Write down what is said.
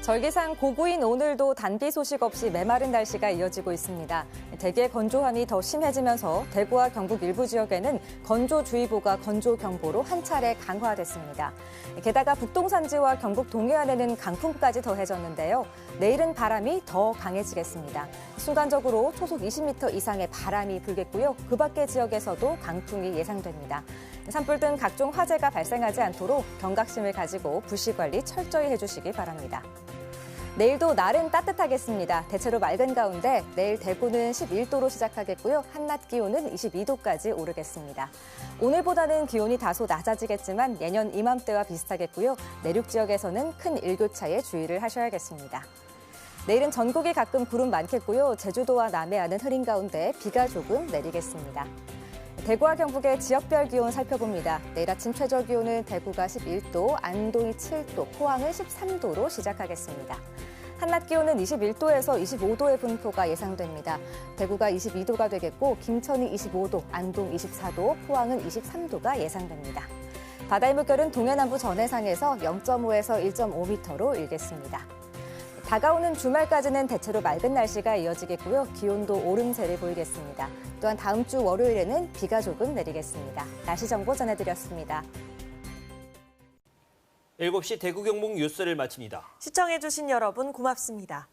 절기상 고구인 오늘도 단비 소식 없이 메마른 날씨가 이어지고 있습니다. 대기의 건조함이 더 심해지면서 대구와 경북 일부 지역에는 건조주의보가 건조경보로 한 차례 강화됐습니다. 게다가 북동산지와 경북 동해안에는 강풍까지 더해졌는데요. 내일은 바람이 더 강해지겠습니다. 순간적으로 초속 20m 이상의 바람이 불겠고요. 그 밖의 지역에서도 강풍이 예상됩니다. 산불 등 각종 화재가 발생하지 않도록 경각심을 가지고 불씨 관리 철저히 해주시기 바랍니다. 내일도 날은 따뜻하겠습니다. 대체로 맑은 가운데 내일 대구는 11도로 시작하겠고요. 한낮 기온은 22도까지 오르겠습니다. 오늘보다는 기온이 다소 낮아지겠지만 예년 이맘때와 비슷하겠고요. 내륙 지역에서는 큰 일교차에 주의를 하셔야겠습니다. 내일은 전국이 가끔 구름 많겠고요. 제주도와 남해안은 흐린 가운데 비가 조금 내리겠습니다. 대구와 경북의 지역별 기온 살펴봅니다. 내일 아침 최저 기온은 대구가 11도, 안동이 7도, 포항은 13도로 시작하겠습니다. 한낮 기온은 21도에서 25도의 분포가 예상됩니다. 대구가 22도가 되겠고 김천이 25도, 안동 24도, 포항은 23도가 예상됩니다. 바다의 물결은 동해남부 전해상에서 0.5에서 1.5m로 일겠습니다. 다가오는 주말까지는 대체로 맑은 날씨가 이어지겠고요. 기온도 오름세를 보이겠습니다. 또한 다음 주 월요일에는 비가 조금 내리겠습니다. 날씨 정보 전해드렸습니다. 7시 대구 경북 뉴스를 마칩니다. 시청해주신 여러분 고맙습니다.